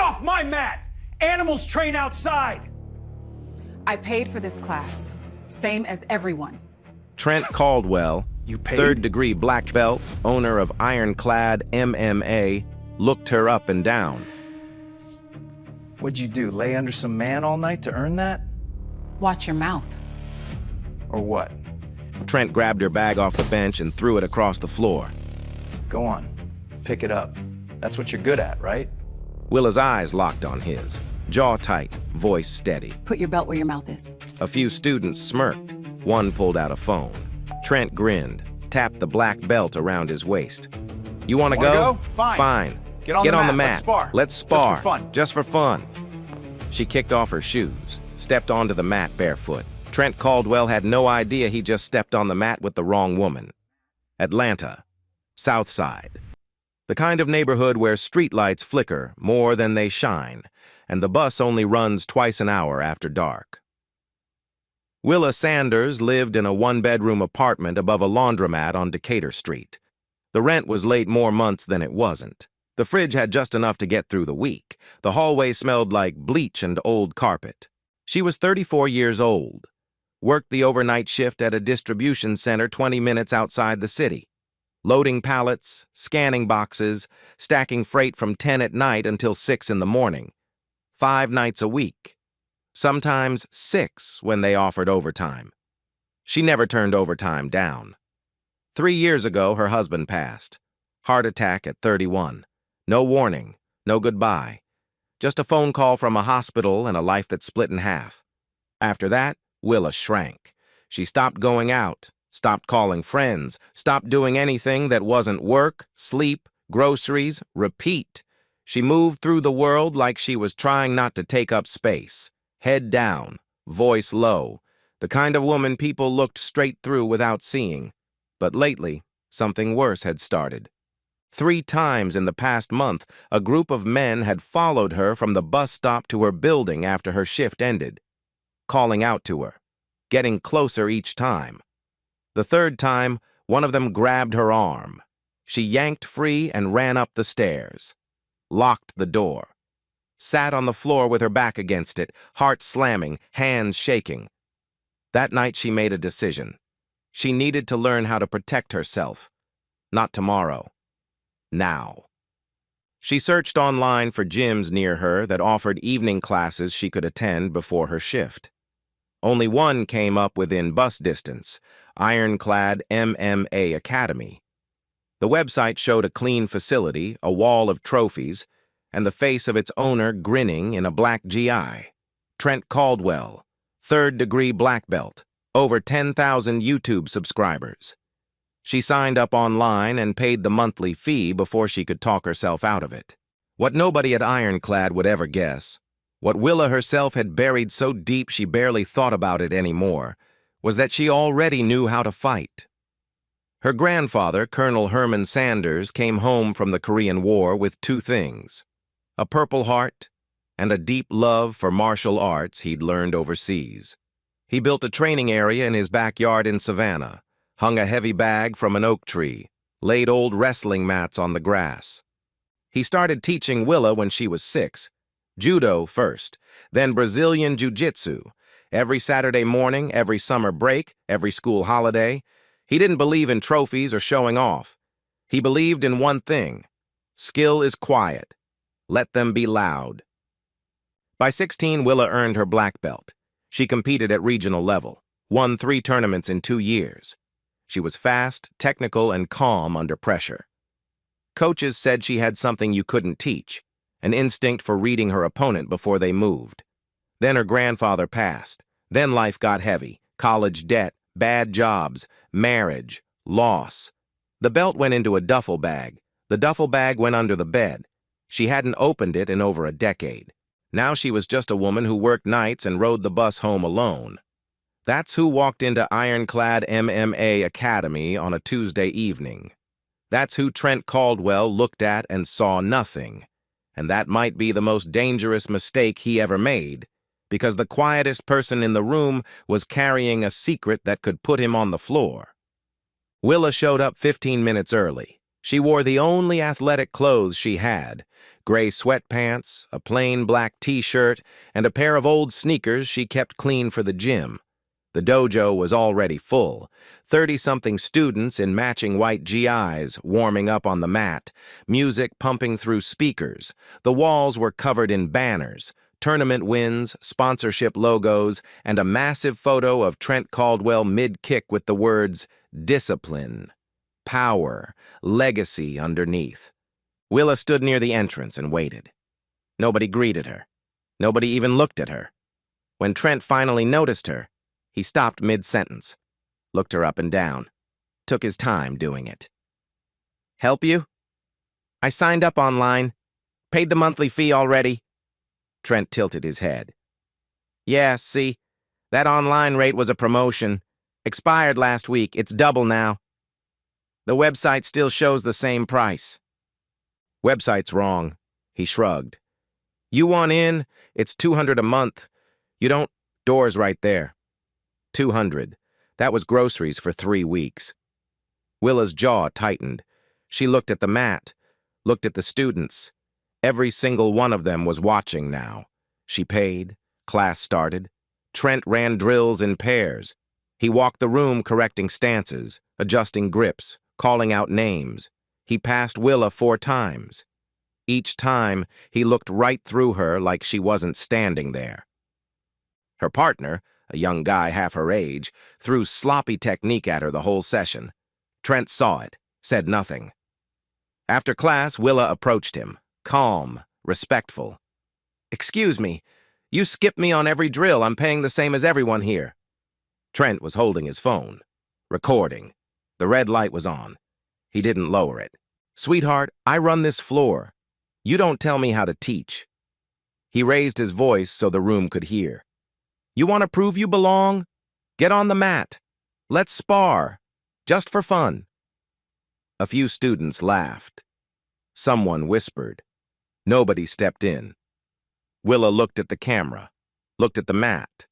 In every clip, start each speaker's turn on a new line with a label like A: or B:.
A: off my mat! Animals train outside!
B: I paid for this class. Same as everyone.
C: Trent Caldwell, third-degree black belt, owner of Ironclad MMA, looked her up and down.
D: What'd you do, lay under some man all night to earn that?
B: Watch your mouth.
D: Or what?
C: Trent grabbed her bag off the bench and threw it across the floor.
D: Go on, pick it up. That's what you're good at, right?
C: Willa's eyes locked on his, jaw tight, voice steady.
B: Put your belt where your mouth is.
C: A few students smirked. One pulled out a phone. Trent grinned, tapped the black belt around his waist. You want to go?
D: Fine.
C: Fine.
D: Get on the mat.
C: Let's spar.
D: Just for fun.
C: Just for fun. She kicked off her shoes, stepped onto the mat barefoot. Trent Caldwell had no idea he just stepped on the mat with the wrong woman. Atlanta, South Side. The kind of neighborhood where streetlights flicker more than they shine, and the bus only runs twice an hour after dark. Willa Sanders lived in a one-bedroom apartment above a laundromat on Decatur Street. The rent was late more months than it wasn't. The fridge had just enough to get through the week. The hallway smelled like bleach and old carpet. She was 34 years old, worked the overnight shift at a distribution center 20 minutes outside the city, loading pallets, scanning boxes, stacking freight from 10 at night until 6 in the morning, 5 nights a week, sometimes 6 when they offered overtime. She never turned overtime down. 3 years ago, her husband passed. Heart attack at 31. No warning, no goodbye. Just a phone call from a hospital and a life that split in half. After that, Willa shrank. She stopped going out, stopped calling friends, stopped doing anything that wasn't work, sleep, groceries, repeat. She moved through the world like she was trying not to take up space. Head down, voice low, the kind of woman people looked straight through without seeing. But lately, something worse had started. 3 times in the past month, a group of men had followed her from the bus stop to her building after her shift ended, calling out to her, getting closer each time. The 3rd time, one of them grabbed her arm. She yanked free and ran up the stairs, locked the door, sat on the floor with her back against it, heart slamming, hands shaking. That night she made a decision. She needed to learn how to protect herself. Not tomorrow. Now. She searched online for gyms near her that offered evening classes she could attend before her shift. Only one came up within bus distance, Ironclad MMA Academy. The website showed a clean facility, a wall of trophies, and the face of its owner grinning in a black GI. Trent Caldwell, 3rd-degree black belt, over 10,000 YouTube subscribers. She signed up online and paid the monthly fee before she could talk herself out of it. What nobody at Ironclad would ever guess, what Willa herself had buried so deep she barely thought about it anymore, was that she already knew how to fight. Her grandfather, Colonel Herman Sanders, came home from the Korean War with 2 things, a Purple Heart and a deep love for martial arts he'd learned overseas. He built a training area in his backyard in Savannah, hung a heavy bag from an oak tree, laid old wrestling mats on the grass. He started teaching Willa when she was 6, judo first, then Brazilian jiu-jitsu, every Saturday morning, every summer break, every school holiday. He didn't believe in trophies or showing off. He believed in one thing: skill is quiet. Let them be loud. By 16, Willa earned her black belt. She competed at regional level, won 3 tournaments in 2 years. She was fast, technical, and calm under pressure. Coaches said she had something you couldn't teach, an instinct for reading her opponent before they moved. Then her grandfather passed. Then life got heavy. College debt, bad jobs, marriage, loss. The belt went into a duffel bag. The duffel bag went under the bed. She hadn't opened it in over a decade. Now she was just a woman who worked nights and rode the bus home alone. That's who walked into Ironclad MMA Academy on a Tuesday evening. That's who Trent Caldwell looked at and saw nothing. And that might be the most dangerous mistake he ever made, because the quietest person in the room was carrying a secret that could put him on the floor. Willa showed up 15 minutes early. She wore the only athletic clothes she had, Gray sweatpants, a plain black t-shirt, and a pair of old sneakers she kept clean for the gym. The dojo was already full. 30-something students in matching white GIs warming up on the mat, music pumping through speakers. The walls were covered in banners, tournament wins, sponsorship logos, and a massive photo of Trent Caldwell mid-kick with the words discipline, power, legacy underneath. Willa stood near the entrance and waited. Nobody greeted her. Nobody even looked at her. When Trent finally noticed her, he stopped mid-sentence, looked her up and down, took his time doing it. "Help you? I signed up online, paid the monthly fee already." Trent tilted his head. "Yeah, see, that online rate was a promotion. Expired last week, it's double now. The website still shows the same price." "Website's wrong," he shrugged. "You want in, it's $200 a month. You don't, door's right there." $200. That was groceries for 3 weeks. Willa's jaw tightened. She looked at the mat, looked at the students. Every single one of them was watching now. She paid. Class started. Trent ran drills in pairs. He walked the room correcting stances, adjusting grips, calling out names. He passed Willa 4 times. Each time, he looked right through her like she wasn't standing there. Her partner, a young guy half her age, threw sloppy technique at her the whole session. Trent saw it, said nothing. After class, Willa approached him, calm, respectful. "Excuse me, you skipped me on every drill. I'm paying the same as everyone here." Trent was holding his phone, recording. The red light was on. He didn't lower it. "Sweetheart, I run this floor. You don't tell me how to teach." He raised his voice so the room could hear. "You want to prove you belong? Get on the mat. Let's spar. Just for fun." A few students laughed. Someone whispered. Nobody stepped in. Willa looked at the camera, looked at the mat,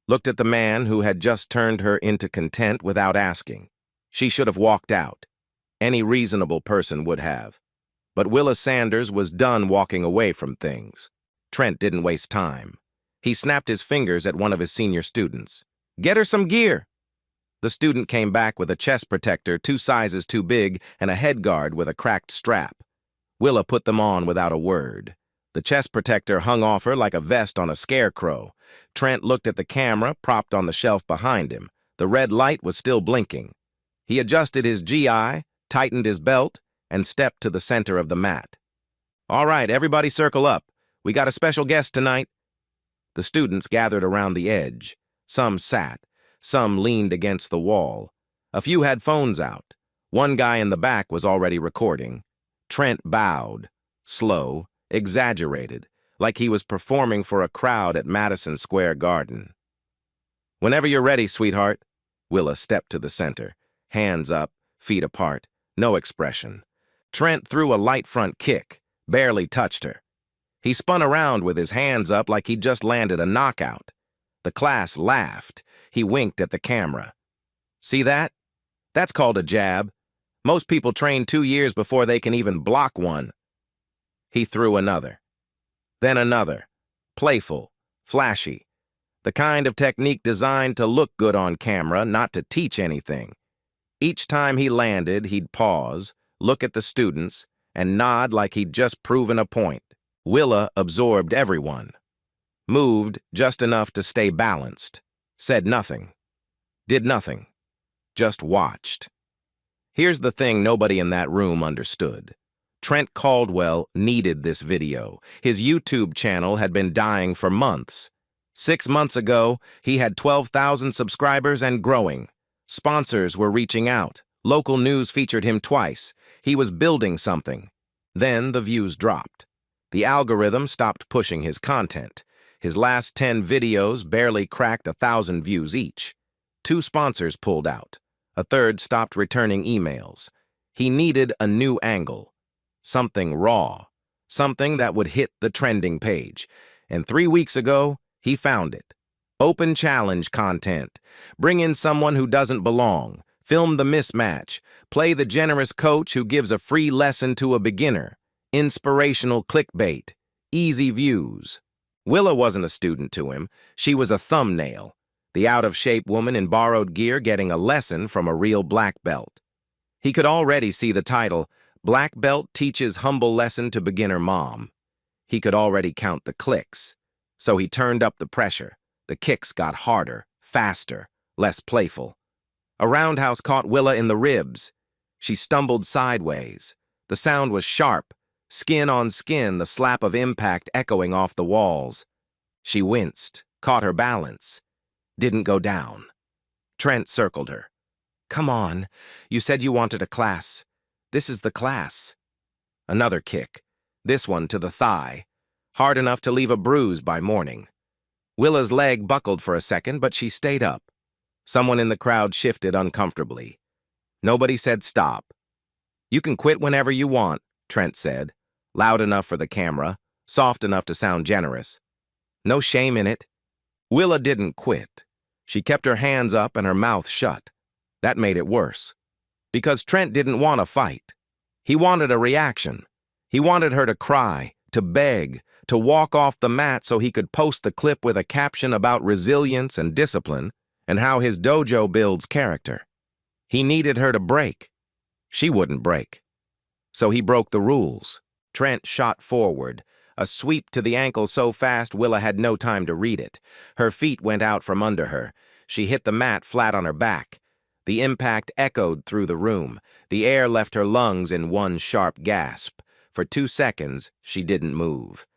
C: looked at the man who had just turned her into content without asking. She should have walked out. Any reasonable person would have. But Willa Sanders was done walking away from things. Trent didn't waste time. He snapped his fingers at one of his senior students. "Get her some gear." The student came back with a chest protector 2 sizes too big and a head guard with a cracked strap. Willa put them on without a word. The chest protector hung off her like a vest on a scarecrow. Trent looked at the camera propped on the shelf behind him. The red light was still blinking. He adjusted his GI, tightened his belt, and stepped to the center of the mat. "All right, everybody circle up. We got a special guest tonight." The students gathered around the edge. Some sat. Some leaned against the wall. A few had phones out. One guy in the back was already recording. Trent bowed, slow, exaggerated, like he was performing for a crowd at Madison Square Garden. "Whenever you're ready, sweetheart." Willa stepped to the center, hands up, feet apart, no expression. Trent threw a light front kick, barely touched her. He spun around with his hands up like he'd just landed a knockout. The class laughed. He winked at the camera. "See that? That's called a jab. Most people train 2 years before they can even block one." He threw another. Then another. Playful, flashy. The kind of technique designed to look good on camera, not to teach anything. Each time he landed, he'd pause, look at the students, and nod like he'd just proven a point. Willa absorbed everyone. Moved just enough to stay balanced. Said nothing. Did nothing. Just watched. Here's the thing nobody in that room understood. Trent Caldwell needed this video. His YouTube channel had been dying for months. 6 months ago, he had 12,000 subscribers and growing. Sponsors were reaching out. Local news featured him twice. He was building something. Then the views dropped. The algorithm stopped pushing his content. His last 10 videos barely cracked 1,000 views each. 2 sponsors pulled out. A third stopped returning emails. He needed a new angle. Something raw. Something that would hit the trending page. And 3 weeks ago, he found it. Open challenge content. Bring in someone who doesn't belong. Film the mismatch. Play the generous coach who gives a free lesson to a beginner. Inspirational clickbait. Easy views. Willa wasn't a student to him. She was a thumbnail. The out-of-shape woman in borrowed gear getting a lesson from a real black belt. He could already see the title, Black Belt Teaches Humble Lesson to Beginner Mom. He could already count the clicks. So he turned up the pressure. The kicks got harder, faster, less playful. A roundhouse caught Willa in the ribs. She stumbled sideways. The sound was sharp, skin on skin, the slap of impact echoing off the walls. She winced, caught her balance. Didn't go down. Trent circled her. Come on, you said you wanted a class. This is the class. Another kick, this one to the thigh, hard enough to leave a bruise by morning. Willa's leg buckled for a second, but she stayed up. Someone in the crowd shifted uncomfortably. Nobody said stop. You can quit whenever you want, Trent said, loud enough for the camera, soft enough to sound generous. No shame in it. Willa didn't quit. She kept her hands up and her mouth shut. That made it worse. Because Trent didn't want a fight. He wanted a reaction. He wanted her to cry, to beg, to walk off the mat so he could post the clip with a caption about resilience and discipline and how his dojo builds character. He needed her to break. She wouldn't break. So he broke the rules. Trent shot forward, a sweep to the ankle so fast Willa had no time to read it. Her feet went out from under her. She hit the mat flat on her back. The impact echoed through the room. The air left her lungs in one sharp gasp. For 2 seconds, she didn't move.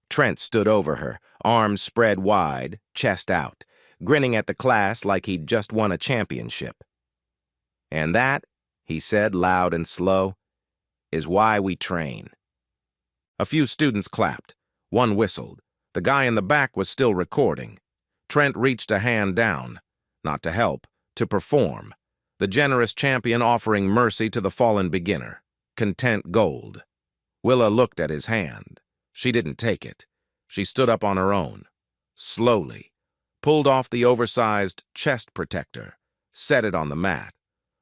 C: Trent stood over her, arms spread wide, chest out, grinning at the class like he'd just won a championship. And that, he said loud and slow, is why we train. A few students clapped. One whistled. The guy in the back was still recording. Trent reached a hand down, not to help, to perform. The generous champion offering mercy to the fallen beginner. Content gold. Willa looked at his hand. She didn't take it. She stood up on her own. Slowly. Pulled off the oversized chest protector. Set it on the mat.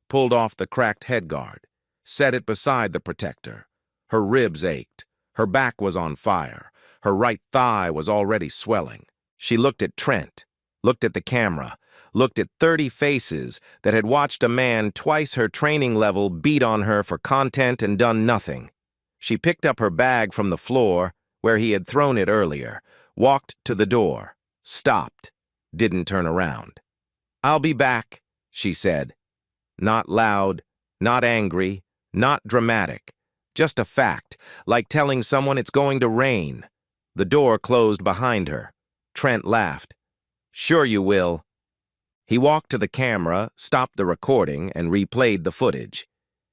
C: Pulled off the cracked headguard. Set it beside the protector. Her ribs ached. Her back was on fire. Her right thigh was already swelling. She looked at Trent, looked at the camera, looked at 30 faces that had watched a man twice her training level beat on her for content and done nothing. She picked up her bag from the floor, where he had thrown it earlier, walked to the door, stopped, didn't turn around. I'll be back, she said. Not loud, not angry, not dramatic. Just a fact, like telling someone it's going to rain. The door closed behind her. Trent laughed. Sure you will. He walked to the camera, stopped the recording, and replayed the footage.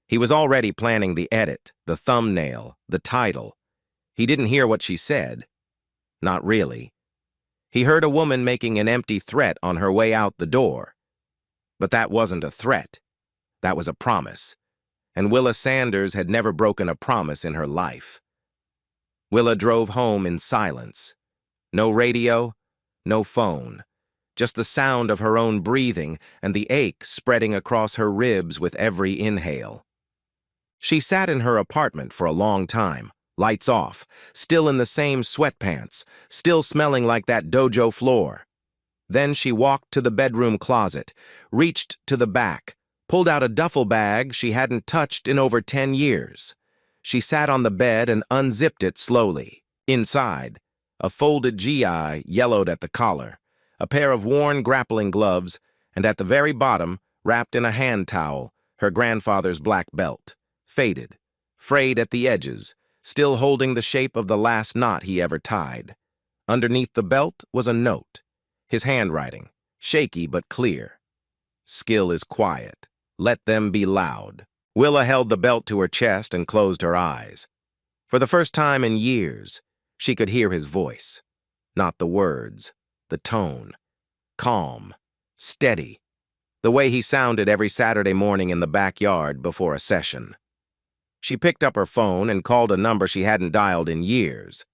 C: He was already planning the edit, the thumbnail, the title. He didn't hear what she said. Not really. He heard a woman making an empty threat on her way out the door. But that wasn't a threat. That was a promise. And Willa Sanders had never broken a promise in her life. Willa drove home in silence. No radio, no phone. Just the sound of her own breathing and the ache spreading across her ribs with every inhale. She sat in her apartment for a long time, lights off, still in the same sweatpants, still smelling like that dojo floor. Then she walked to the bedroom closet, reached to the back, pulled out a duffel bag she hadn't touched in over 10 years. She sat on the bed and unzipped it slowly. Inside, a folded GI yellowed at the collar, a pair of worn grappling gloves, and at the very bottom, wrapped in a hand towel, her grandfather's black belt, faded, frayed at the edges, still holding the shape of the last knot he ever tied. Underneath the belt was a note, his handwriting, shaky but clear. Skill is quiet. Let them be loud. Willa held the belt to her chest and closed her eyes. For the first time in years, she could hear his voice. Not the words, the tone. Calm, steady. The way he sounded every Saturday morning in the backyard before a session. She picked up her phone and called a number she hadn't dialed in years.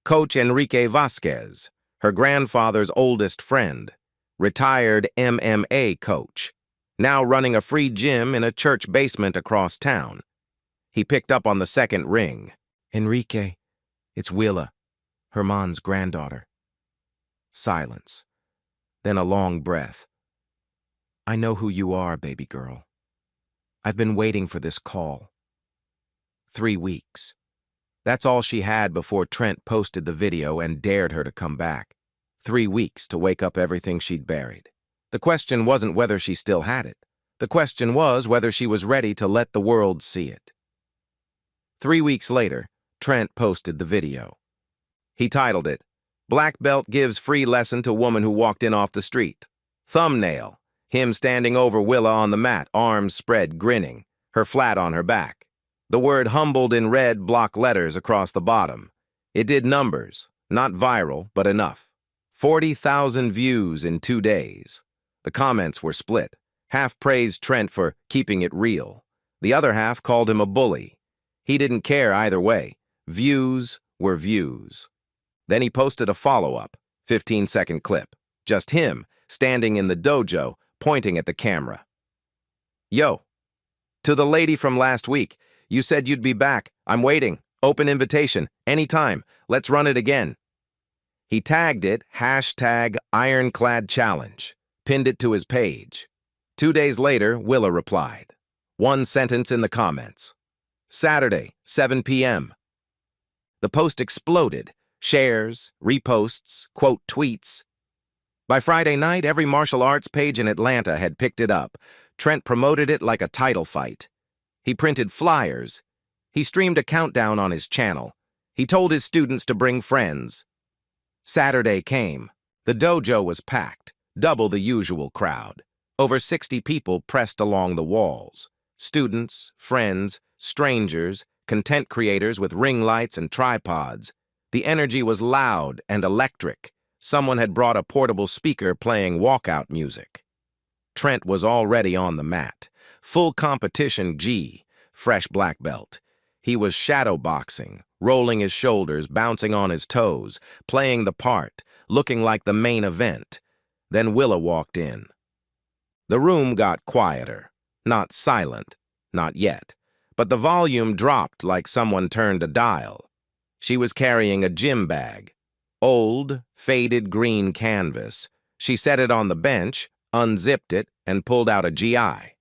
C: Coach Enrique Vasquez, her grandfather's oldest friend, retired MMA coach, now running a free gym in a church basement across town. He picked up on the second ring. Enrique, it's Willa, Herman's granddaughter. Silence. Then a long breath. I know who you are, baby girl. I've been waiting for this call. 3 weeks. That's all she had before Trent posted the video and dared her to come back. 3 weeks to wake up everything she'd buried. The question wasn't whether she still had it. The question was whether she was ready to let the world see it. 3 weeks later, Trent posted the video. He titled it, Black Belt Gives Free Lesson to Woman Who Walked In Off the Street. Thumbnail, him standing over Willa on the mat, arms spread, grinning, her flat on her back. The word humbled in red block letters across the bottom. It did numbers, not viral, but enough. 40,000 views in 2 days. The comments were split. Half praised Trent for keeping it real. The other half called him a bully. He didn't care either way. Views were views. Then he posted a follow-up, 15-second clip. Just him, standing in the dojo, pointing at the camera. Yo, to the lady from last week, you said you'd be back. I'm waiting. Open invitation. Anytime. Let's run it again. He tagged it, #IroncladChallenge, pinned it to his page. 2 days later, Willa replied. One sentence in the comments. Saturday, 7 p.m. The post exploded. Shares, reposts, quote tweets. By Friday night, every martial arts page in Atlanta had picked it up. Trent promoted it like a title fight. He printed flyers. He streamed a countdown on his channel. He told his students to bring friends. Saturday came. The dojo was packed, double the usual crowd. Over 60 people pressed along the walls. Students, friends, strangers, content creators with ring lights and tripods. The energy was loud and electric. Someone had brought a portable speaker playing walkout music. Trent was already on the mat. Full competition G, fresh black belt. He was shadow boxing, rolling his shoulders, bouncing on his toes, playing the part, looking like the main event. Then Willa walked in. The room got quieter. Not silent, not yet. But the volume dropped like someone turned a dial. She was carrying a gym bag. Old, faded green canvas. She set it on the bench, unzipped it, and pulled out a GI.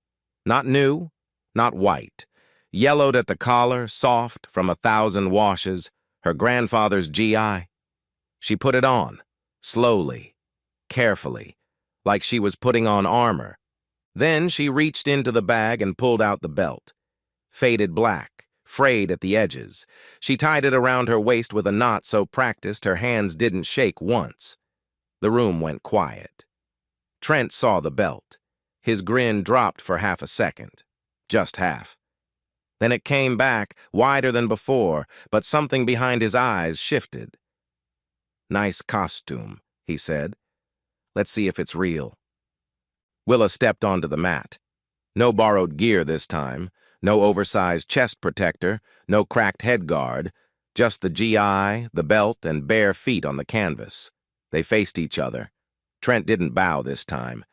C: Not new, not white. Yellowed at the collar, soft from 1,000 washes, her grandfather's GI. She put it on, slowly, carefully, like she was putting on armor. Then she reached into the bag and pulled out the belt. Faded black, frayed at the edges. She tied it around her waist with a knot so practiced her hands didn't shake once. The room went quiet. Trent saw the belt. His grin dropped for half a second. Just half. Then it came back, wider than before, but something behind his eyes shifted. Nice costume, he said. Let's see if it's real. Willa stepped onto the mat. No borrowed gear this time. No oversized chest protector, no cracked head guard, just the GI, the belt, and bare feet on the canvas. They faced each other. Trent didn't bow this time.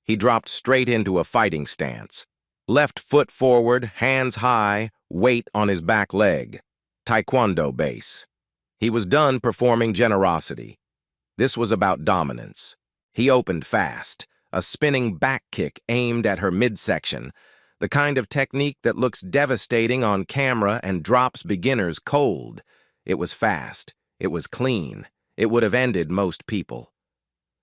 C: He dropped straight into a fighting stance. Left foot forward, hands high, weight on his back leg. Taekwondo base. He was done performing generosity. This was about dominance. He opened fast, a spinning back kick aimed at her midsection, the kind of technique that looks devastating on camera and drops beginners cold. It was fast. It was clean. It would have ended most people.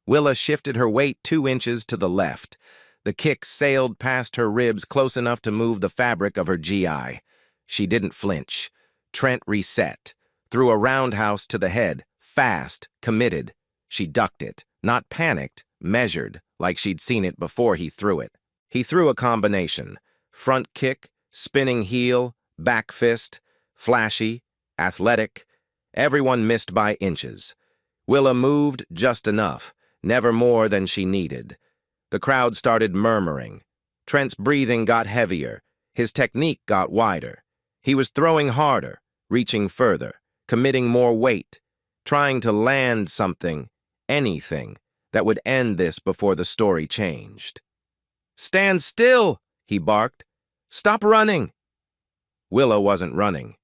C: Willa shifted her weight 2 inches to the left. The kick sailed past her ribs close enough to move the fabric of her GI. She didn't flinch. Trent reset, threw a roundhouse to the head, fast, committed. She ducked it, not panicked, measured, like she'd seen it before he threw it. He threw a combination. Front kick, spinning heel, back fist, flashy, athletic. Everyone missed by inches. Willa moved just enough, never more than she needed. The crowd started murmuring. Trent's breathing got heavier. His technique got wider. He was throwing harder, reaching further, committing more weight, trying to land something, anything, that would end this before the story changed. "Stand still!" he barked. "Stop running!" Willa wasn't running.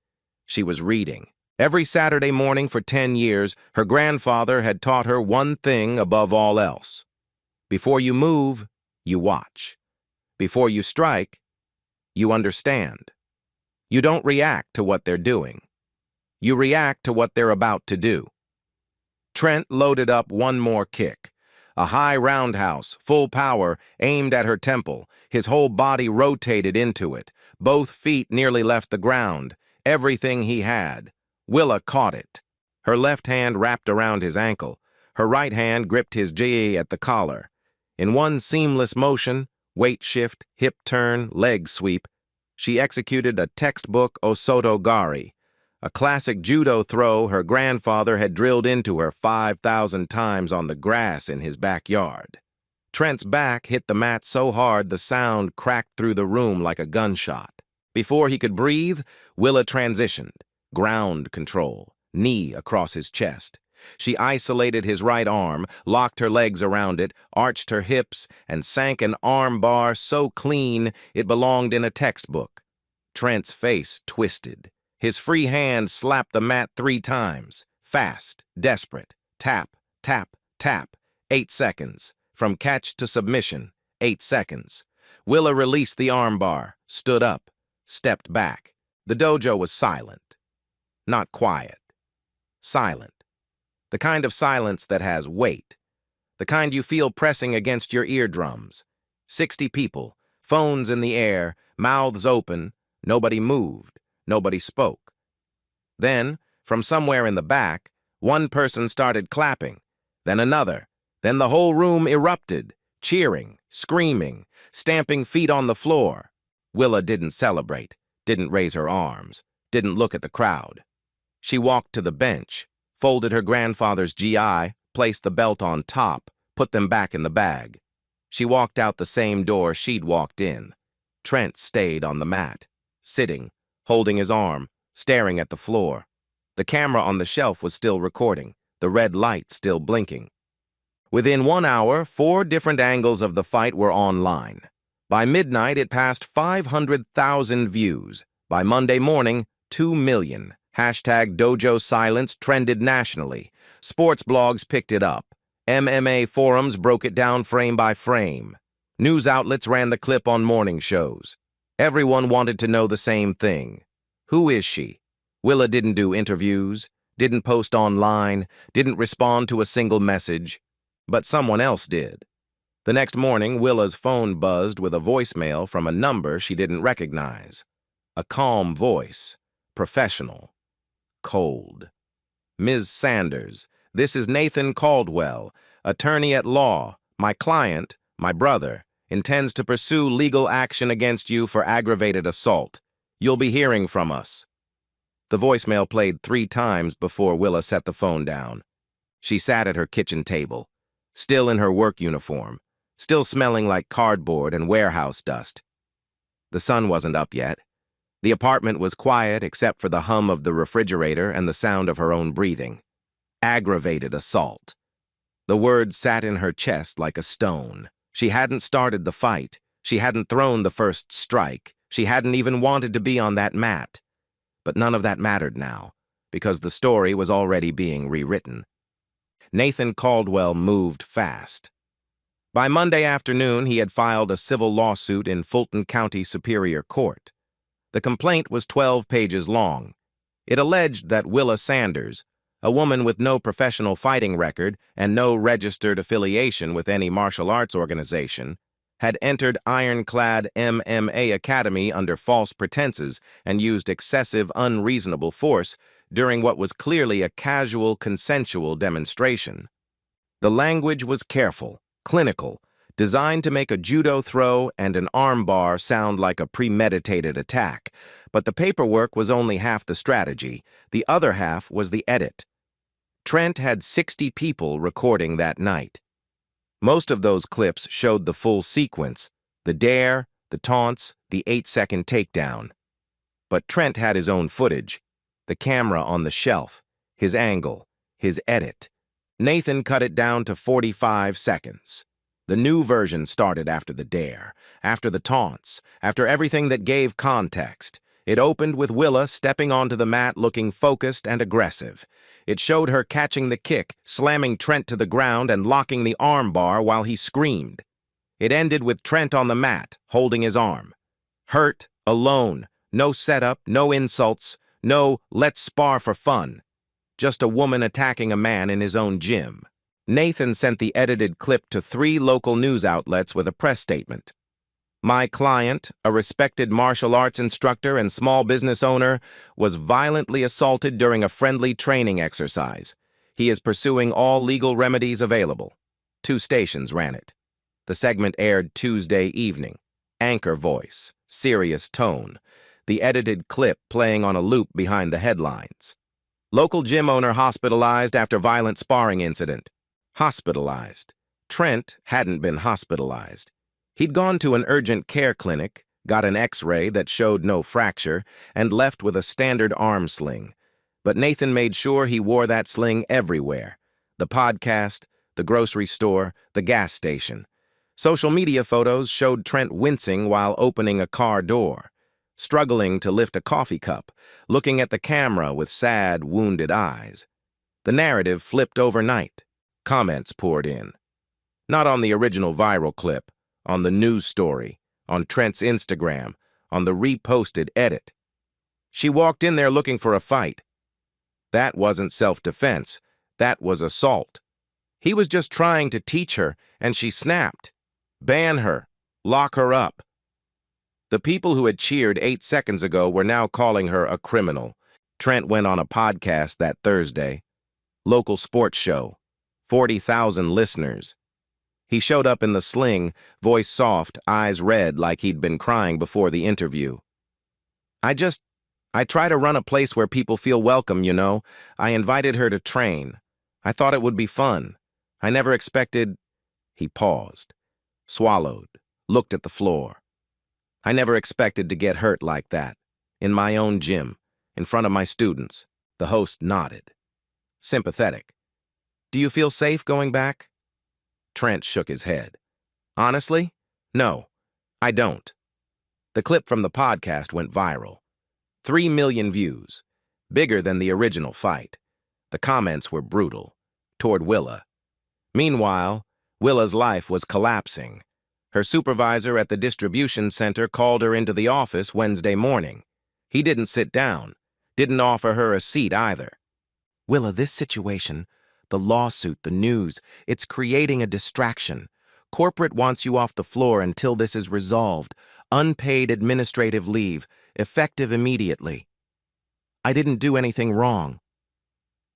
C: She was reading. Every Saturday morning for 10 years, her grandfather had taught her one thing above all else. Before you move, you watch. Before you strike, you understand. You don't react to what they're doing. You react to what they're about to do. Trent loaded up one more kick. A high roundhouse, full power, aimed at her temple. His whole body rotated into it. Both feet nearly left the ground. Everything he had. Willa caught it. Her left hand wrapped around his ankle. Her right hand gripped his gi at the collar. In one seamless motion, weight shift, hip turn, leg sweep, she executed a textbook osotogari, a classic judo throw her grandfather had drilled into her 5,000 times on the grass in his backyard. Trent's back hit the mat so hard the sound cracked through the room like a gunshot. Before he could breathe, Willa transitioned. Ground control, knee across his chest. She isolated his right arm, locked her legs around it, arched her hips, and sank an arm bar so clean it belonged in a textbook. Trent's face twisted. His free hand slapped the mat 3 times. Fast, desperate. Tap, tap, tap. 8 seconds. From catch to submission. 8 seconds. Willa released the arm bar, stood up, stepped back. The dojo was silent. Not quiet. Silent. The kind of silence that has weight. The kind you feel pressing against your eardrums. 60 people, phones in the air, mouths open. Nobody moved. Nobody spoke. Then, from somewhere in the back, one person started clapping. Then another. Then the whole room erupted, cheering, screaming, stamping feet on the floor. Willa didn't celebrate, didn't raise her arms, didn't look at the crowd. She walked to the bench, folded her grandfather's GI, placed the belt on top, put them back in the bag. She walked out the same door she'd walked in. Trent stayed on the mat, sitting, holding his arm, staring at the floor. The camera on the shelf was still recording, the red light still blinking. Within 1 hour, 4 different angles of the fight were online. By midnight, it passed 500,000 views. By Monday morning, 2 million. #Dojo Silence trended nationally. Sports blogs picked it up. MMA forums broke it down frame by frame. News outlets ran the clip on morning shows. Everyone wanted to know the same thing. Who is she? Willa didn't do interviews, didn't post online, didn't respond to a single message. But someone else did. The next morning, Willa's phone buzzed with a voicemail from a number she didn't recognize. A calm voice. Professional. Cold. Ms. Sanders, this is Nathan Caldwell, attorney at law. My client, my brother, intends to pursue legal action against you for aggravated assault. You'll be hearing from us. The voicemail played 3 times before Willa set the phone down. She sat at her kitchen table, still in her work uniform, still smelling like cardboard and warehouse dust. The sun wasn't up yet. The apartment was quiet except for the hum of the refrigerator and the sound of her own breathing. Aggravated assault. The word sat in her chest like a stone. She hadn't started the fight. She hadn't thrown the first strike. She hadn't even wanted to be on that mat. But none of that mattered now, because the story was already being rewritten. Nathan Caldwell moved fast. By Monday afternoon, he had filed a civil lawsuit in Fulton County Superior Court. The complaint was 12 pages long. It alleged that Willa Sanders, a woman with no professional fighting record and no registered affiliation with any martial arts organization, had entered Ironclad MMA Academy under false pretenses and used excessive, unreasonable force during what was clearly a casual, consensual demonstration. The language was careful, clinical, designed to make a judo throw and an armbar sound like a premeditated attack. But the paperwork was only half the strategy. The other half was the edit. Trent had 60 people recording that night. Most of those clips showed the full sequence, the dare, the taunts, the 8-second takedown. But Trent had his own footage, the camera on the shelf, his angle, his edit. Nathan cut it down to 45 seconds. The new version started after the dare, after the taunts, after everything that gave context. It opened with Willa stepping onto the mat looking focused and aggressive. It showed her catching the kick, slamming Trent to the ground and locking the arm bar while he screamed. It ended with Trent on the mat, holding his arm. Hurt, alone, no setup, no insults, no let's spar for fun. Just a woman attacking a man in his own gym. Nathan sent the edited clip to 3 local news outlets with a press statement. My client, a respected martial arts instructor and small business owner, was violently assaulted during a friendly training exercise. He is pursuing all legal remedies available. 2 stations ran it. The segment aired Tuesday evening. Anchor voice, serious tone. The edited clip playing on a loop behind the headlines. Local gym owner hospitalized after violent sparring incident. Hospitalized. Trent hadn't been hospitalized. He'd gone to an urgent care clinic, got an X-ray that showed no fracture, and left with a standard arm sling. But Nathan made sure he wore that sling everywhere. The podcast, the grocery store, the gas station. Social media photos showed Trent wincing while opening a car door, struggling to lift a coffee cup, looking at the camera with sad, wounded eyes. The narrative flipped overnight. Comments poured in. Not on the original viral clip, on the news story, on Trent's Instagram, on the reposted edit. She walked in there looking for a fight. That wasn't self-defense. That was assault. He was just trying to teach her, and she snapped. Ban her. Lock her up. The people who had cheered 8 seconds ago were now calling her a criminal. Trent went on a podcast that Thursday. Local sports show. 40,000 listeners. He showed up in the sling, voice soft, eyes red like he'd been crying before the interview. I try to run a place where people feel welcome, you know. I invited her to train. I thought it would be fun. I never expected... He paused, swallowed, looked at the floor. I never expected to get hurt like that. In my own gym, in front of my students. The host nodded. Sympathetic. Do you feel safe going back? Trent shook his head. Honestly? No, I don't. The clip from the podcast went viral. 3 million views. Bigger than the original fight. The comments were brutal. Toward Willa. Meanwhile, Willa's life was collapsing. Her supervisor at the distribution center called her into the office Wednesday morning. He didn't sit down. Didn't offer her a seat either. Willa, this situation... The lawsuit, the news, it's creating a distraction. Corporate wants you off the floor until this is resolved. Unpaid administrative leave, effective immediately. I didn't do anything wrong.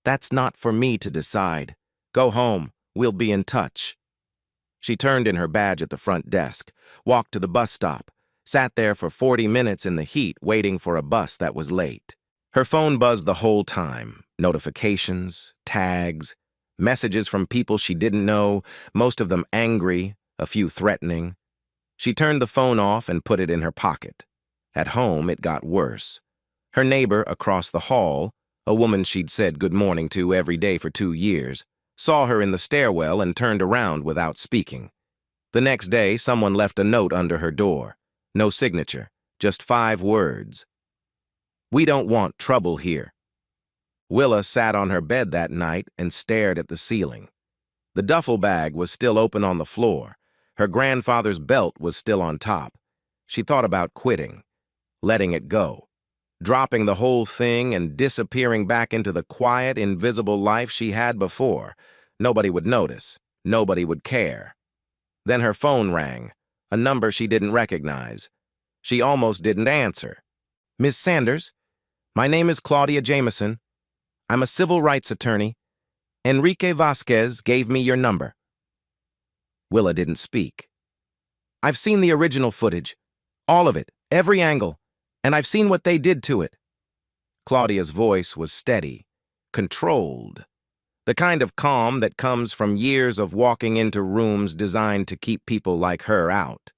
C: That's not for me to decide. Go home. We'll be in touch. She turned in her badge at the front desk, walked to the bus stop, sat there for 40 minutes in the heat waiting for a bus that was late. Her phone buzzed the whole time. Notifications, tags, messages from people she didn't know, most of them angry, a few threatening. She turned the phone off and put it in her pocket. At home, it got worse. Her neighbor across the hall, a woman she'd said good morning to every day for 2 years, saw her in the stairwell and turned around without speaking. The next day, someone left a note under her door. No signature, just 5 words. We don't want trouble here. Willa sat on her bed that night and stared at the ceiling. The duffel bag was still open on the floor. Her grandfather's belt was still on top. She thought about quitting, letting it go, dropping the whole thing and disappearing back into the quiet, invisible life she had before. Nobody would notice. Nobody would care. Then her phone rang, a number she didn't recognize. She almost didn't answer. Miss Sanders, my name is Claudia Jameson. I'm a civil rights attorney. Enrique Vasquez gave me your number. Willa didn't speak. I've seen the original footage. All of it, every angle, and I've seen what they did to it. Claudia's voice was steady, controlled, the kind of calm that comes from years of walking into rooms designed to keep people like her out.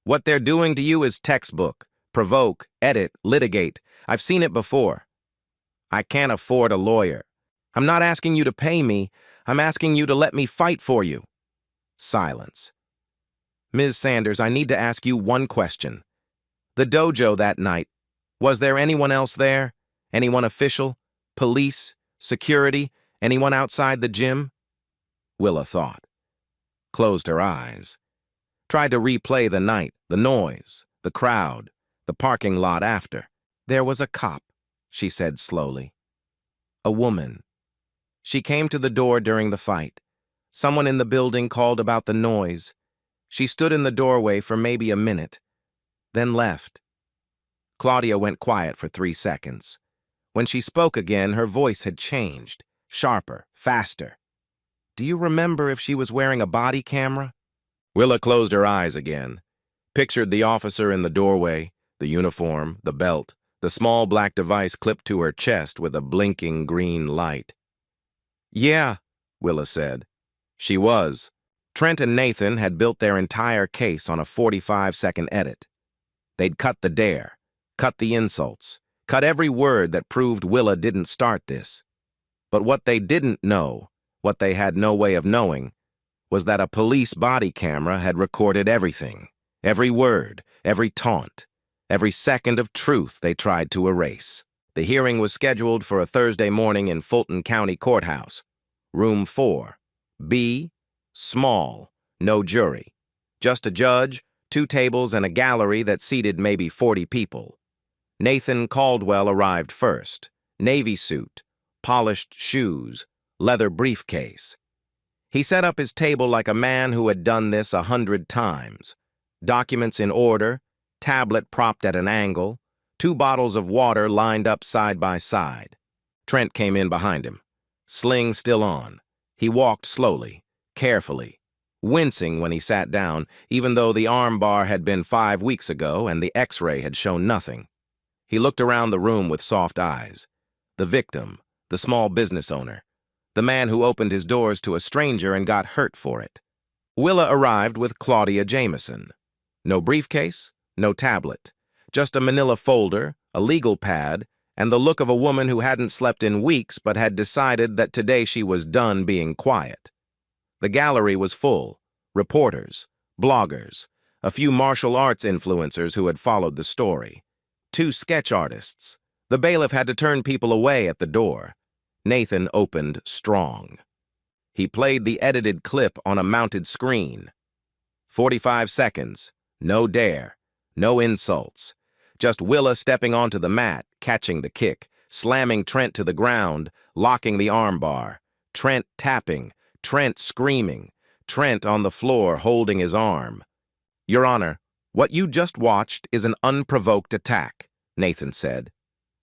C: What they're doing to you is textbook. Provoke, edit, litigate. I've seen it before. I can't afford a lawyer. I'm not asking you to pay me. I'm asking you to let me fight for you. Silence. Ms. Sanders, I need to ask you one question. The dojo that night. Was there anyone else there? Anyone official? Police? Security? Anyone outside the gym? Willa thought. Closed her eyes. Tried to replay the night, the noise, the crowd, the parking lot after. There was a cop, she said slowly. A woman. She came to the door during the fight. Someone in the building called about the noise. She stood in the doorway for maybe a minute, then left. Claudia went quiet for 3 seconds. When she spoke again, her voice had changed, sharper, faster. Do you remember if she was wearing a body camera? Willa closed her eyes again, pictured the officer in the doorway, the uniform, the belt, the small black device clipped to her chest with a blinking green light. Yeah, Willa said. She was. Trent and Nathan had built their entire case on a 45-second edit. They'd cut the dare, cut the insults, cut every word that proved Willa didn't start this. But what they didn't know, what they had no way of knowing, was that a police body camera had recorded everything, every word, every taunt, every second of truth they tried to erase. The hearing was scheduled for a Thursday morning in Fulton County Courthouse. Room 4. B. Small. No jury. Just a judge, 2 tables, and a gallery that seated maybe 40 people. Nathan Caldwell arrived first. Navy suit, polished shoes, leather briefcase. He set up his table like a man who had done this 100 times. Documents in order, tablet propped at an angle, 2 bottles of water lined up side by side. Trent came in behind him, sling still on. He walked slowly, carefully, wincing when he sat down, even though the arm bar had been 5 weeks ago and the X-ray had shown nothing. He looked around the room with soft eyes. The victim, the small business owner, the man who opened his doors to a stranger and got hurt for it. Willa arrived with Claudia Jameson. No briefcase, no tablet, just a manila folder, a legal pad, and the look of a woman who hadn't slept in weeks but had decided that today she was done being quiet. The gallery was full. Reporters, bloggers, a few martial arts influencers who had followed the story. 2 sketch artists. The bailiff had to turn people away at the door. Nathan opened strong. He played the edited clip on a mounted screen. 45 seconds. No dare. No insults. Just Willa stepping onto the mat, catching the kick, slamming Trent to the ground, locking the armbar. Trent tapping. Trent screaming. Trent on the floor holding his arm. Your Honor, what you just watched is an unprovoked attack, Nathan said.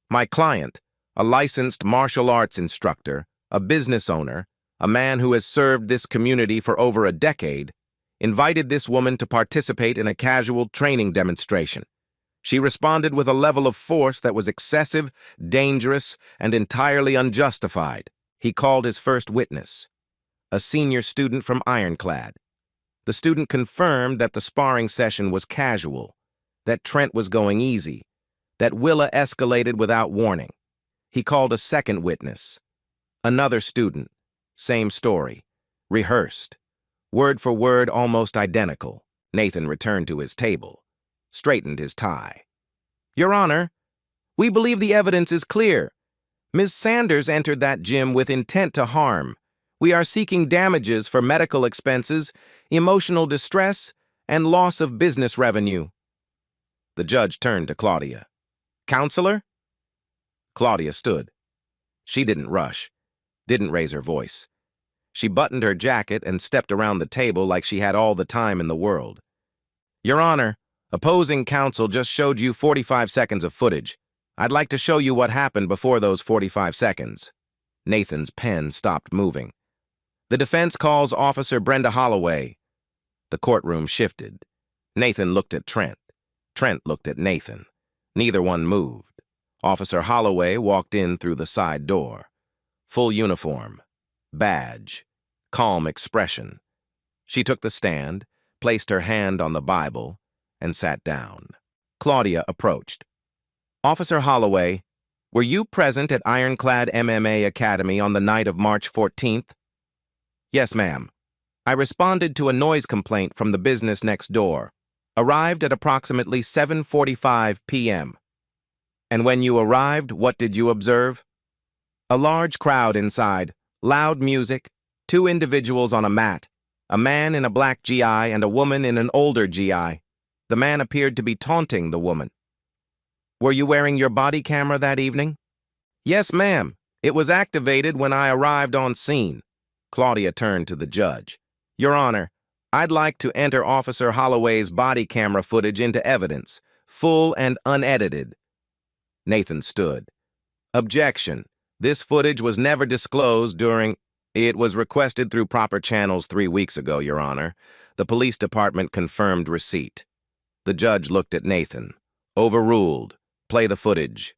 C: My client, a licensed martial arts instructor, a business owner, a man who has served this community for over a decade, invited this woman to participate in a casual training demonstration. She responded with a level of force that was excessive, dangerous, and entirely unjustified. He called his first witness, a senior student from Ironclad. The student confirmed that the sparring session was casual, that Trent was going easy, that Willa escalated without warning. He called a second witness, another student, same story, rehearsed, word for word almost identical. Nathan returned to his table, straightened his tie. Your Honor, we believe the evidence is clear. Ms. Sanders entered that gym with intent to harm. We are seeking damages for medical expenses, emotional distress, and loss of business revenue. The judge turned to Claudia. Counselor? Claudia stood. She didn't rush, didn't raise her voice. She buttoned her jacket and stepped around the table like she had all the time in the world. Your Honor, opposing counsel just showed you 45 seconds of footage. I'd like to show you what happened before those 45 seconds. Nathan's pen stopped moving. The defense calls Officer Brenda Holloway. The courtroom shifted. Nathan looked at Trent. Trent looked at Nathan. Neither one moved. Officer Holloway walked in through the side door. Full uniform, badge, calm expression. She took the stand, placed her hand on the Bible, and sat down. Claudia approached. Officer Holloway, were you present at Ironclad MMA Academy on the night of March 14th? Yes, ma'am. I responded to a noise complaint from the business next door. Arrived at approximately 7:45 p.m. And when you arrived, what did you observe? A large crowd inside, loud music, two individuals on a mat, a man in a black GI and a woman in an older GI. The man appeared to be taunting the woman. Were you wearing your body camera that evening? Yes, ma'am. It was activated when I arrived on scene. Claudia turned to the judge. Your Honor, I'd like to enter Officer Holloway's body camera footage into evidence, full and unedited. Nathan stood. Objection. This footage was never disclosed during... It was requested through proper channels 3 weeks ago, Your Honor. The police department confirmed receipt. The judge looked at Nathan. Overruled. Play the footage.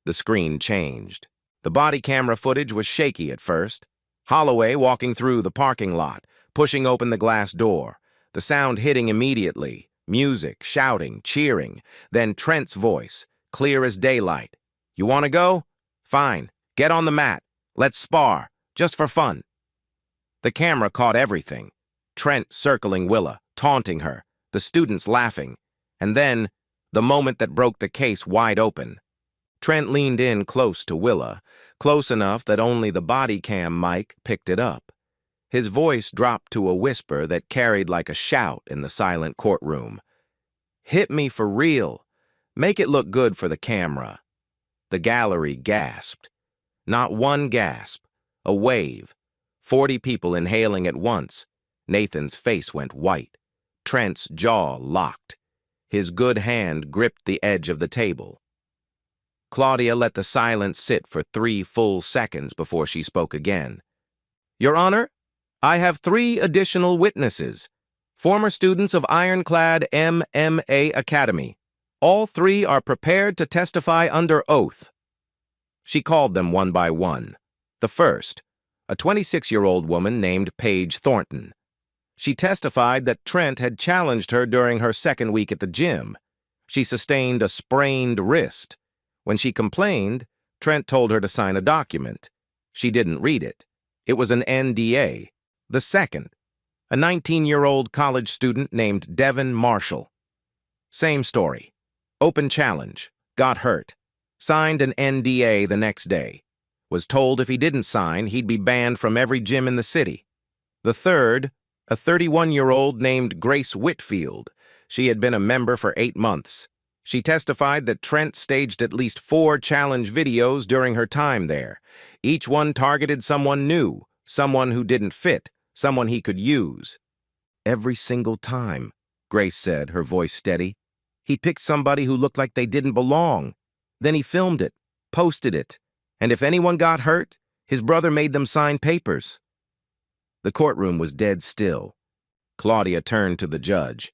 C: The screen changed. The body camera footage was shaky at first. Holloway walking through the parking lot, pushing open the glass door. The sound hitting immediately. Music, shouting, cheering. Then Trent's voice, clear as daylight. You want to go? Fine. Get on the mat. Let's spar. Just for fun. The camera caught everything. Trent circling Willa, taunting her, the students laughing, and then the moment that broke the case wide open. Trent leaned in close to Willa, close enough that only the body cam mic picked it up. His voice dropped to a whisper that carried like a shout in the silent courtroom. Hit me for real. Make it look good for the camera. The gallery gasped. Not one gasp. A wave. 40 people inhaling at once. Nathan's face went white. Trent's jaw locked. His good hand gripped the edge of the table. Claudia let the silence sit for 3 full seconds before she spoke again. Your Honor, I have 3 additional witnesses, former students of Ironclad MMA Academy. All 3 are prepared to testify under oath. She called them one by one. The first, a 26-year-old woman named Paige Thornton. She testified that Trent had challenged her during her second week at the gym. She sustained a sprained wrist. When she complained, Trent told her to sign a document. She didn't read it. It was an NDA. The second, a 19-year-old college student named Devin Marshall. Same story. Open challenge. Got hurt. Signed an NDA the next day. Was told if he didn't sign, he'd be banned from every gym in the city. The third, a 31-year-old named Grace Whitfield. She had been a member for 8 months. She testified that Trent staged at least 4 challenge videos during her time there. Each one targeted someone new, someone who didn't fit, someone he could use. Every single time, Grace said, her voice steady. He picked somebody who looked like they didn't belong. Then he filmed it, posted it. And if anyone got hurt, his brother made them sign papers. The courtroom was dead still. Claudia turned to the judge.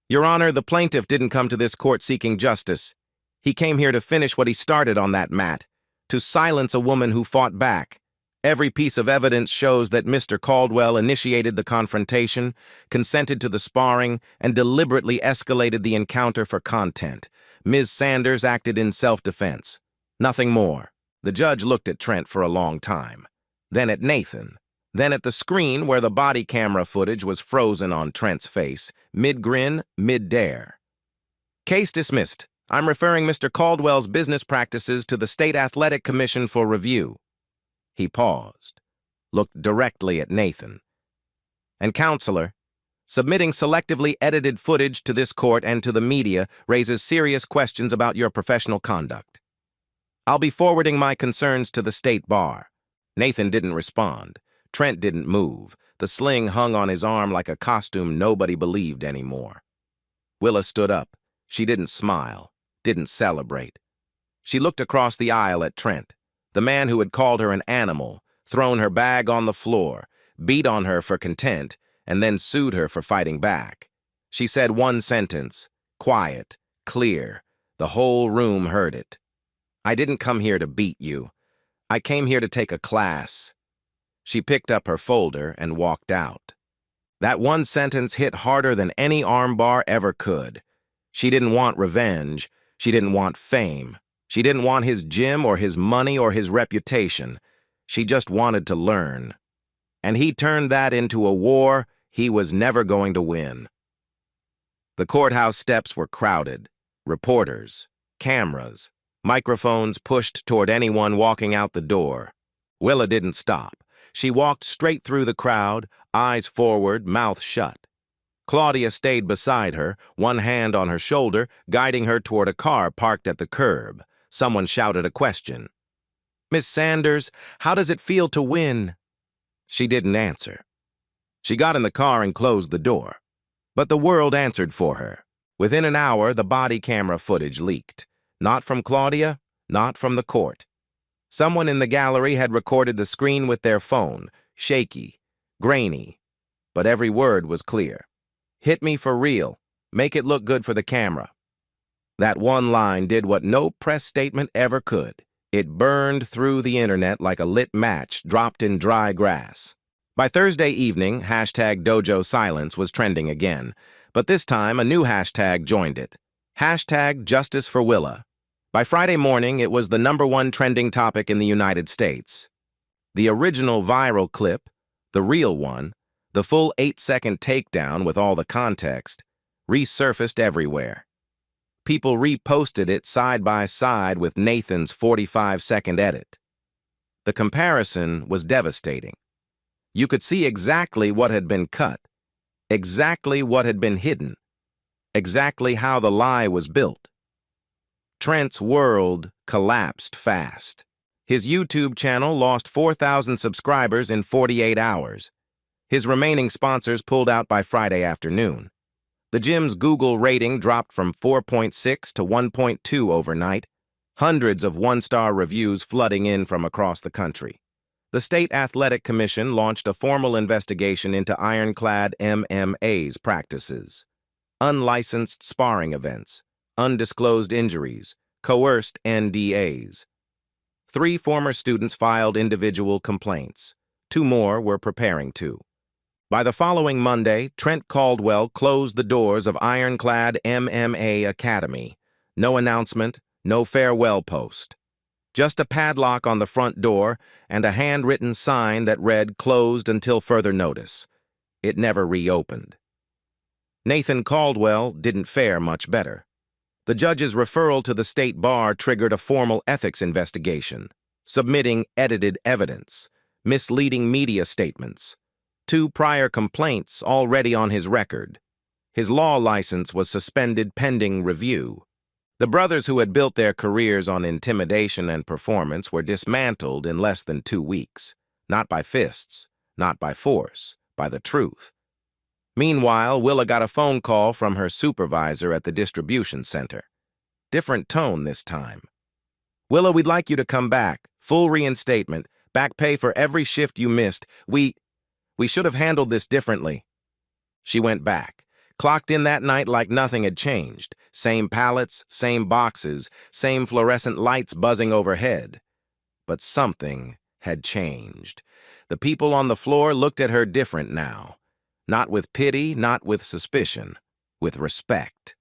C: Your Honor, the plaintiff didn't come to this court seeking justice. He came here to finish what he started on that mat, to silence a woman who fought back. Every piece of evidence shows that Mr. Caldwell initiated the confrontation, consented to the sparring, and deliberately escalated the encounter for content. Ms. Sanders acted in self-defense. Nothing more. The judge looked at Trent for a long time, then at Nathan, then at the screen where the body camera footage was frozen on Trent's face, mid-grin, mid-dare. Case dismissed. I'm referring Mr. Caldwell's business practices to the State Athletic Commission for review. He paused, looked directly at Nathan. And Counselor, submitting selectively edited footage to this court and to the media raises serious questions about your professional conduct. I'll be forwarding my concerns to the state bar. Nathan didn't respond. Trent didn't move. The sling hung on his arm like a costume nobody believed anymore. Willa stood up. She didn't smile, didn't celebrate. She looked across the aisle at Trent, the man who had called her an animal, thrown her bag on the floor, beat on her for contempt, and then sued her for fighting back. She said one sentence, quiet, clear. The whole room heard it. I didn't come here to beat you. I came here to take a class. She picked up her folder and walked out. That one sentence hit harder than any armbar ever could. She didn't want revenge. She didn't want fame. She didn't want his gym or his money or his reputation. She just wanted to learn. And he turned that into a war he was never going to win. The courthouse steps were crowded. Reporters, cameras, microphones pushed toward anyone walking out the door. Willa didn't stop. She walked straight through the crowd, eyes forward, mouth shut. Claudia stayed beside her, one hand on her shoulder, guiding her toward a car parked at the curb. Someone shouted a question. "Miss Sanders, how does it feel to win?" She didn't answer. She got in the car and closed the door. But the world answered for her. Within an hour, the body camera footage leaked. Not from Claudia, not from the court. Someone in the gallery had recorded the screen with their phone, shaky, grainy, but every word was clear. "Hit me for real. Make it look good for the camera." That one line did what no press statement ever could. It burned through the internet like a lit match dropped in dry grass. By Thursday evening, #Dojo Silence was trending again, but this time a new hashtag joined it. #Justice for Willa. By Friday morning, it was the #1 trending topic in the United States. The original viral clip, the real one, the full 8-second takedown with all the context, resurfaced everywhere. People reposted it side by side with Nathan's 45-second edit. The comparison was devastating. You could see exactly what had been cut, exactly what had been hidden, exactly how the lie was built. Trent's world collapsed fast. His YouTube channel lost 4,000 subscribers in 48 hours. His remaining sponsors pulled out by Friday afternoon. The gym's Google rating dropped from 4.6 to 1.2 overnight, hundreds of one-star reviews flooding in from across the country. The State Athletic Commission launched a formal investigation into ironclad MMA's practices. Unlicensed sparring events, undisclosed injuries, coerced NDAs. 3 former students filed individual complaints. 2 more were preparing to. By the following Monday, Trent Caldwell closed the doors of Ironclad MMA Academy. No announcement, no farewell post. Just a padlock on the front door and a handwritten sign that read "Closed until further notice." It never reopened. Nathan Caldwell didn't fare much better. The judge's referral to the state bar triggered a formal ethics investigation, submitting edited evidence, misleading media statements, 2 prior complaints already on his record. His law license was suspended pending review. The brothers who had built their careers on intimidation and performance were dismantled in less than 2 weeks. Not by fists, not by force, by the truth. Meanwhile, Willa got a phone call from her supervisor at the distribution center. Different tone this time. "Willa, we'd like you to come back. Full reinstatement. Back pay for every shift you missed. We should have handled this differently." She went back. Clocked in that night like nothing had changed. Same pallets, same boxes, same fluorescent lights buzzing overhead. But something had changed. The people on the floor looked at her different now. Not with pity, not with suspicion, with respect.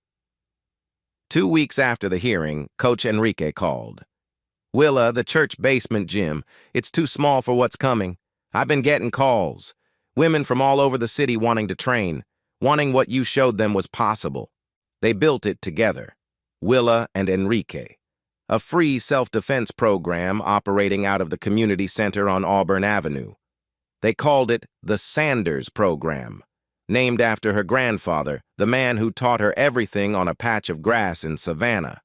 C: 2 weeks after the hearing, Coach Enrique called. "Willa, the church basement gym, it's too small for what's coming. I've been getting calls. Women from all over the city wanting to train, wanting what you showed them was possible. They built it together, Willa and Enrique, a free self-defense program operating out of the community center on Auburn Avenue. They called it the Sanders Program, named after her grandfather, the man who taught her everything on a patch of grass in Savannah.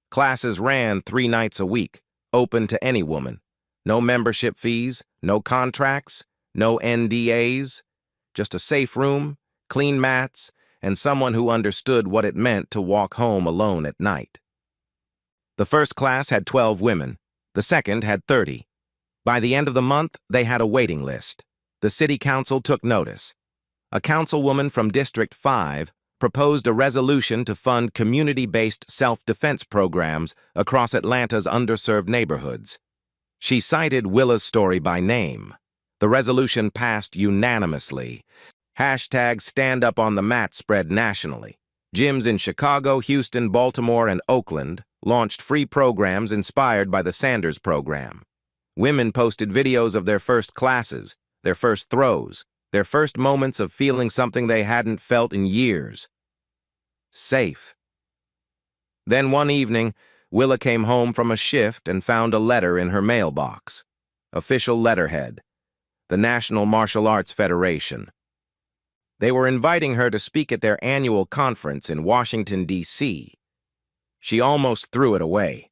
C: Classes ran 3 nights a week, open to any woman. No membership fees, no contracts, no NDAs, just a safe room, clean mats, and someone who understood what it meant to walk home alone at night. The first class had 12 women. The second had 30. By the end of the month, they had a waiting list. The city council took notice. A councilwoman from District 5 proposed a resolution to fund community-based self-defense programs across Atlanta's underserved neighborhoods. She cited Willa's story by name. The resolution passed unanimously. #Stand Up on the Mat spread nationally. Gyms in Chicago, Houston, Baltimore, and Oakland launched free programs inspired by the Sanders Program. Women posted videos of their first classes, their first throws, their first moments of feeling something they hadn't felt in years. Safe. Then one evening, Willa came home from a shift and found a letter in her mailbox. Official letterhead. The National Martial Arts Federation. They were inviting her to speak at their annual conference in Washington, D.C. She almost threw it away.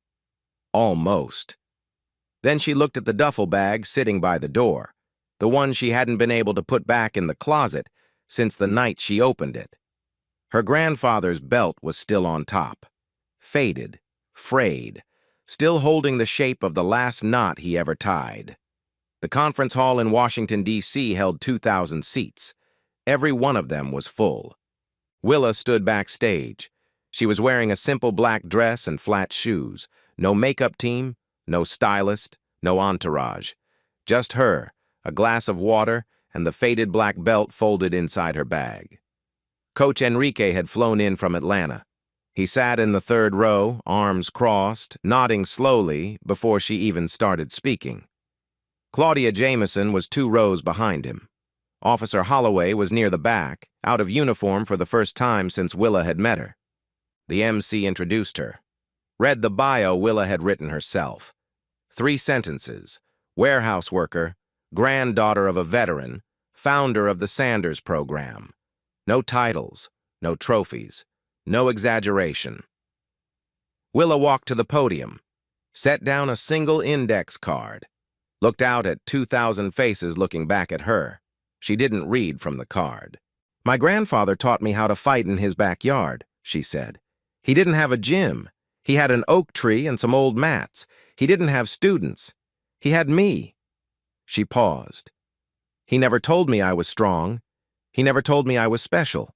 C: Almost. Then she looked at the duffel bag sitting by the door, the one she hadn't been able to put back in the closet since the night she opened it. Her grandfather's belt was still on top, faded, frayed, still holding the shape of the last knot he ever tied. The conference hall in Washington, D.C. held 2,000 seats. Every one of them was full. Willa stood backstage. She was wearing a simple black dress and flat shoes. No makeup team, no stylist, no entourage. Just her, a glass of water, and the faded black belt folded inside her bag. Coach Enrique had flown in from Atlanta. He sat in the third row, arms crossed, nodding slowly before she even started speaking. Claudia Jameson was 2 rows behind him. Officer Holloway was near the back, out of uniform for the first time since Willa had met her. The MC introduced her. Read the bio Willa had written herself. 3 sentences. Warehouse worker, granddaughter of a veteran, founder of the Sanders program. No titles, no trophies, no exaggeration. Willa walked to the podium, set down a single index card, looked out at 2,000 faces looking back at her. She didn't read from the card. "My grandfather taught me how to fight in his backyard," she said. "He didn't have a gym. He had an oak tree and some old mats. He didn't have students. He had me." She paused. "He never told me I was strong. He never told me I was special.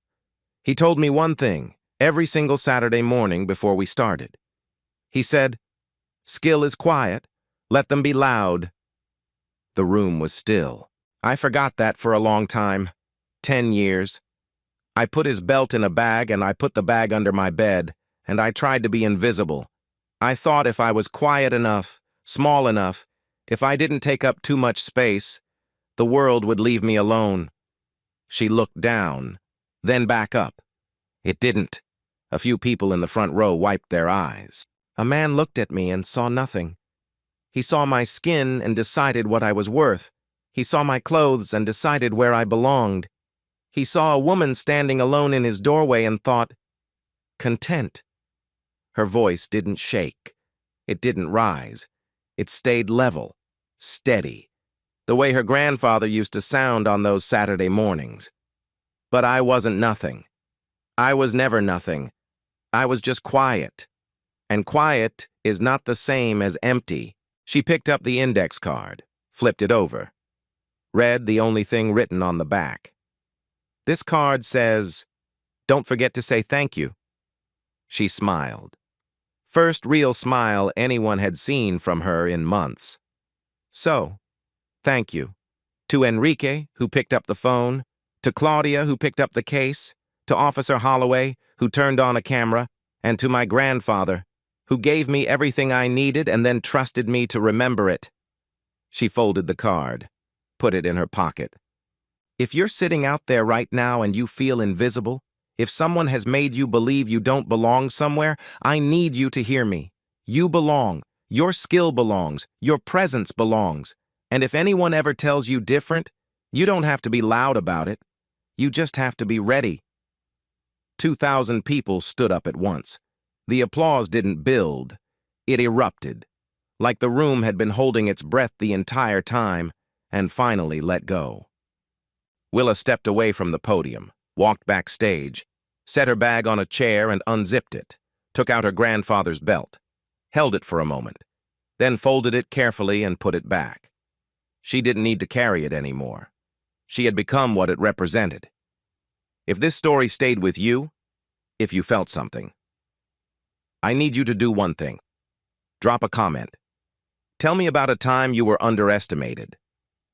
C: He told me one thing every single Saturday morning before we started. He said, 'Skill is quiet. Let them be loud.'" The room was still. I forgot that for a long time. 10 years. I put his belt in a bag and I put the bag under my bed, and I tried to be invisible. I thought if I was quiet enough, small enough, if I didn't take up too much space, the world would leave me alone. She looked down, then back up. It didn't. A few people in the front row wiped their eyes. A man looked at me and saw nothing. He saw my skin and decided what I was worth. He saw my clothes and decided where I belonged. He saw a woman standing alone in his doorway and thought, "Content." Her voice didn't shake. It didn't rise. It stayed level, steady, the way her grandfather used to sound on those Saturday mornings. But I wasn't nothing. I was never nothing. I was just quiet. And quiet is not the same as empty. She picked up the index card, flipped it over, read the only thing written on the back. This card says, "Don't forget to say thank you." She smiled. First real smile anyone had seen from her in months. So, thank you. To Enrique, who picked up the phone, to Claudia, who picked up the case, to Officer Holloway, who turned on a camera, and to my grandfather, who gave me everything I needed and then trusted me to remember it. She folded the card, put it in her pocket. If you're sitting out there right now and you feel invisible, if someone has made you believe you don't belong somewhere, I need you to hear me. You belong. Your skill belongs. Your presence belongs. And if anyone ever tells you different, you don't have to be loud about it. You just have to be ready. 2,000 people stood up at once. The applause didn't build. It erupted, like the room had been holding its breath the entire time, and finally let go. Willa stepped away from the podium, walked backstage, set her bag on a chair and unzipped it, took out her grandfather's belt, held it for a moment, then folded it carefully and put it back. She didn't need to carry it anymore. She had become what it represented. If this story stayed with you, if you felt something, I need you to do one thing. Drop a comment. Tell me about a time you were underestimated.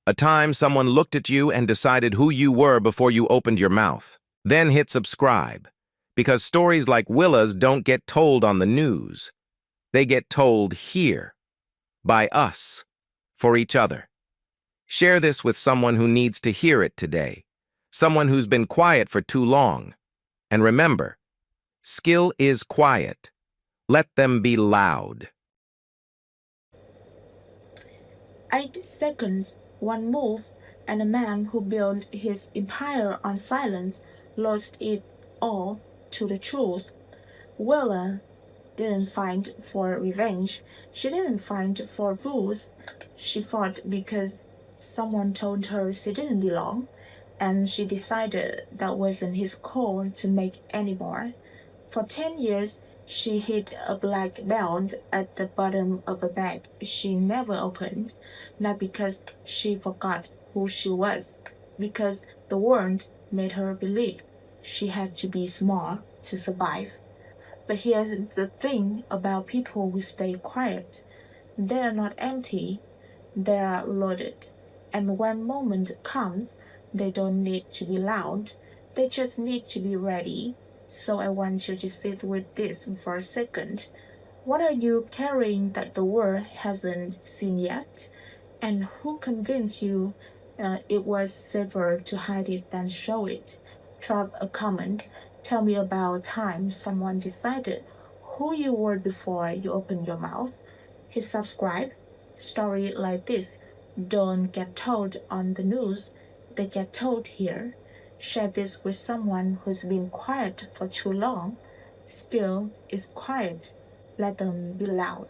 C: A time someone looked at you and decided who you were before you opened your mouth. Then hit subscribe, because stories like Willa's don't get told on the news. They get told here, by us, for each other. Share this with someone who needs to hear it today, someone who's been quiet for too long. And remember, Skill is quiet. Let them be loud.
E: 8 seconds, one move, and a man who built his empire on silence lost it all to the truth. Willa didn't fight for revenge. She didn't fight for rules. She fought because someone told her she didn't belong, and she decided that wasn't his call to make anymore. For 10 years, she hid a black belt at the bottom of a bag she never opened, not because she forgot who she was, because the world made her believe she had to be small to survive. But here's the thing about people who stay quiet. They are not empty, they are loaded. And when moment comes, they don't need to be loud, they just need to be ready. So I want you to sit with this for a second. What are you carrying that the world hasn't seen yet? And who convinced you it was safer to hide it than show it? Drop a comment. Tell me about time someone decided who you were before you opened your mouth. Hit subscribe. Story like this don't get told on the news, they get told here. Share this with someone who's been quiet for too long. Still is quiet. Let them be loud.